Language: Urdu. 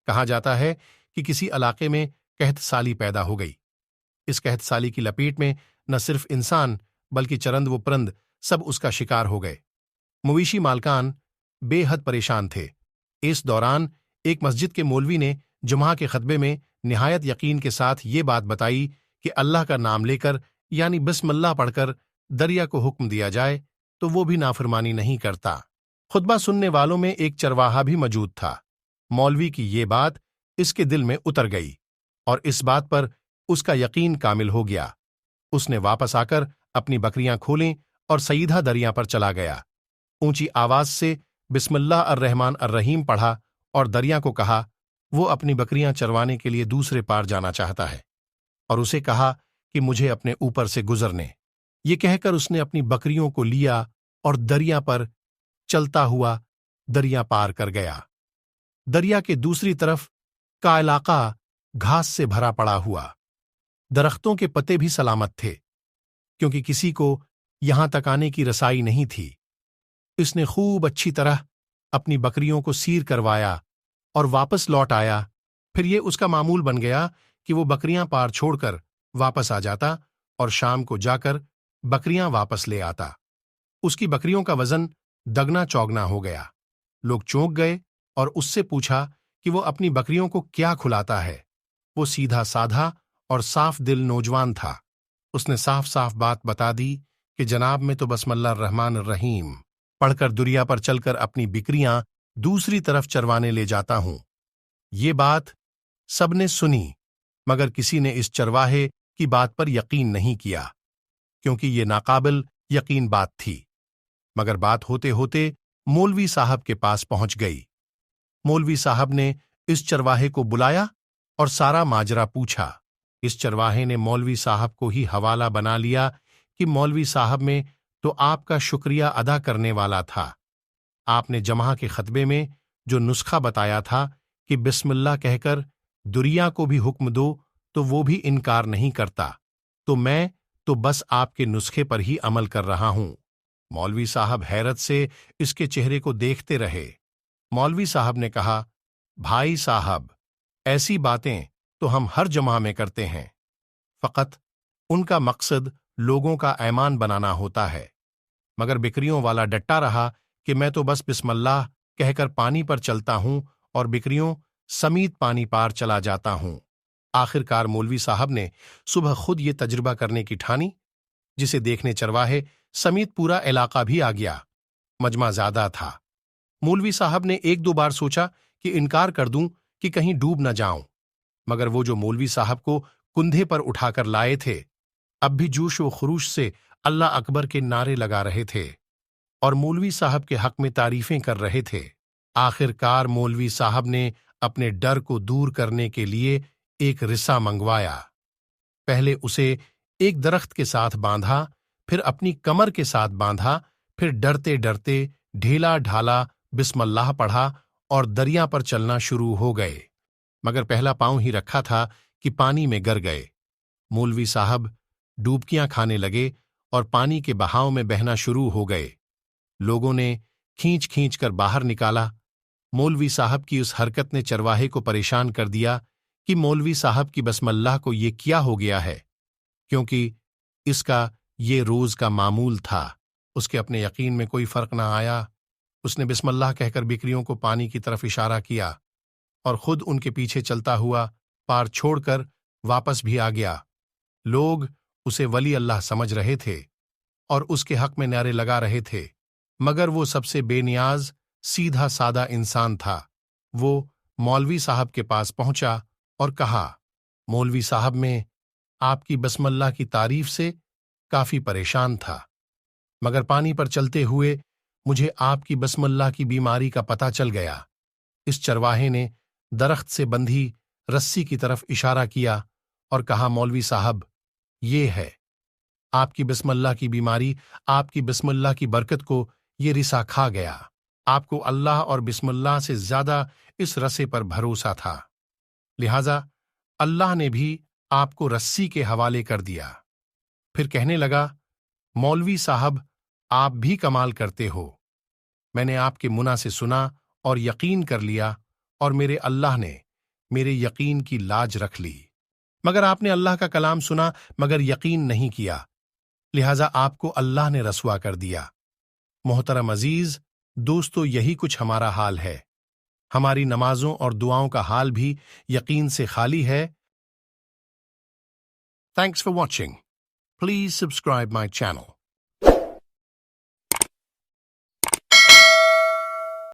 کہا جاتا ہے کہ کسی علاقے میں قحط سالی پیدا ہو گئی۔ اس قحط سالی کی لپیٹ میں نہ صرف انسان بلکہ چرند و پرند سب اس کا شکار ہو گئے۔ مویشی مالکان بے حد پریشان تھے۔ اس دوران ایک مسجد کے مولوی نے جمعہ کے خطبے میں نہایت یقین کے ساتھ یہ بات بتائی کہ اللہ کا نام لے کر یعنی بسم اللہ پڑھ کر دریا کو حکم دیا جائے تو وہ بھی نافرمانی نہیں کرتا۔ خطبہ سننے والوں میں ایک چرواہا بھی موجود تھا۔ مولوی کی یہ بات اس کے دل میں اتر گئی اور اس بات پر اس کا یقین کامل ہو گیا۔ اس نے واپس آ کر اپنی بکریاں کھولیں اور سیدھا دریا پر چلا گیا۔ اونچی آواز سے بسم اللہ الرحمن الرحیم پڑھا اور دریا کو کہا وہ اپنی بکریاں چروانے کے لیے دوسرے پار جانا چاہتا ہے، اور اسے کہا کہ مجھے اپنے اوپر سے گزرنے۔ یہ کہہ کر اس نے اپنی بکریوں کو لیا اور دریا پر چلتا ہوا دریا پار کر گیا۔ دریا کے دوسری طرف کا علاقہ گھاس سے بھرا پڑا ہوا، درختوں کے پتے بھی سلامت تھے کیونکہ کسی کو یہاں تک آنے کی رسائی نہیں تھی۔ اس نے خوب اچھی طرح اپنی بکریوں کو سیر کروایا اور واپس لوٹ آیا۔ پھر یہ اس کا معمول بن گیا کہ وہ بکریاں پار چھوڑ کر واپس آ جاتا اور شام کو جا کر بکریاں واپس لے آتا۔ اس کی بکریوں کا وزن دگنا چوگنا ہو گیا۔ لوگ چونک گئے اور اس سے پوچھا کہ وہ اپنی بکریوں کو کیا کھلاتا ہے۔ وہ سیدھا سادھا اور صاف دل نوجوان تھا۔ اس نے صاف صاف بات بتا دی کہ جناب میں تو بسم اللہ الرحمن الرحیم پڑھ کر دریا پر چل کر اپنی بکریاں دوسری طرف چروانے لے جاتا ہوں۔ یہ بات سب نے سنی مگر کسی نے اس چرواہے کی بات پر یقین نہیں کیا کیونکہ یہ ناقابل یقین بات تھی۔ مگر بات ہوتے ہوتے مولوی صاحب کے پاس پہنچ گئی۔ مولوی صاحب نے اس چرواہے کو بلایا اور سارا ماجرا پوچھا۔ اس چرواہے نے مولوی صاحب کو ہی حوالہ بنا لیا کہ مولوی صاحب میں تو آپ کا شکریہ ادا کرنے والا تھا۔ آپ نے جمعہ کے خطبے میں جو نسخہ بتایا تھا کہ بسم اللہ کہہ کر دریا کو بھی حکم دو تو وہ بھی انکار نہیں کرتا، تو میں تو بس آپ کے نسخے پر ہی عمل کر رہا ہوں۔ مولوی صاحب حیرت سے اس کے چہرے کو دیکھتے رہے۔ مولوی صاحب نے کہا، بھائی صاحب ایسی باتیں تو ہم ہر جمعہ میں کرتے ہیں، فقط ان کا مقصد لوگوں کا ایمان بنانا ہوتا ہے۔ مگر بکریوں والا ڈٹا رہا کہ میں تو بس بسم اللہ کہہ کر پانی پر چلتا ہوں اور بکریوں سمیت پانی پار چلا جاتا ہوں۔ آخر کار مولوی صاحب نے صبح خود یہ تجربہ کرنے کی ٹھانی، جسے دیکھنے چرواہے سمیت پورا علاقہ بھی آ گیا۔ مجمع زیادہ تھا۔ مولوی صاحب نے ایک دو بار سوچا کہ انکار کر دوں کہ کہیں ڈوب نہ جاؤں، مگر وہ جو مولوی صاحب کو کندھے پر اٹھا کر لائے تھے اب بھی جوش و خروش سے اللہ اکبر کے نعرے لگا رہے تھے اور مولوی صاحب کے حق میں تعریفیں کر رہے تھے۔ آخر کار مولوی صاحب نے اپنے ڈر کو دور کرنے کے لیے ایک رسا منگوایا۔ پہلے اسے ایک درخت کے ساتھ باندھا، پھر اپنی کمر کے ساتھ باندھا، پھر ڈرتے ڈرتے ڈھیلا ڈھالا بسم اللہ پڑھا اور دریا پر چلنا شروع ہو گئے، مگر پہلا پاؤں ہی رکھا تھا کہ پانی میں گر گئے۔ مولوی صاحب ڈوبکیاں کھانے لگے اور پانی کے بہاؤ میں بہنا شروع ہو گئے۔ لوگوں نے کھینچ کھینچ کر باہر نکالا۔ مولوی صاحب کی اس حرکت نے چرواہے کو پریشان کر دیا کہ مولوی صاحب کی بسم اللہ کو یہ کیا ہو گیا ہے، کیونکہ اس کا یہ روز کا معمول تھا۔ اس کے اپنے یقین میں کوئی فرق نہ آیا۔ اس نے بسم اللہ کہہ کر بکریوں کو پانی کی طرف اشارہ کیا اور خود ان کے پیچھے چلتا ہوا پار چھوڑ کر واپس بھی آ گیا۔ لوگ اسے ولی اللہ سمجھ رہے تھے اور اس کے حق میں نعرے لگا رہے تھے، مگر وہ سب سے بے نیاز سیدھا سادہ انسان تھا۔ وہ مولوی صاحب کے پاس پہنچا اور کہا، مولوی صاحب میں آپ کی بسم اللہ کی تعریف سے کافی پریشان تھا، مگر پانی پر چلتے ہوئے مجھے آپ کی بسم اللہ کی بیماری کا پتہ چل گیا۔ اس چرواہے نے درخت سے بندھی رسی کی طرف اشارہ کیا اور کہا، مولوی صاحب یہ ہے آپ کی بسم اللہ کی بیماری، آپ کی بسم اللہ کی برکت کو یہ رسا کھا گیا۔ آپ کو اللہ اور بسم اللہ سے زیادہ اس رسے پر بھروسہ تھا، لہذا اللہ نے بھی آپ کو رسی کے حوالے کر دیا۔ پھر کہنے لگا، مولوی صاحب آپ بھی کمال کرتے ہو، میں نے آپ کے منہ سے سنا اور یقین کر لیا، اور میرے اللہ نے میرے یقین کی لاج رکھ لی۔ مگر آپ نے اللہ کا کلام سنا مگر یقین نہیں کیا، لہٰذا آپ کو اللہ نے رسوا کر دیا۔ محترم عزیز دوستو، یہی کچھ ہمارا حال ہے۔ ہماری نمازوں اور دعاؤں کا حال بھی یقین سے خالی ہے۔ Thanks for watching. Please subscribe my channel.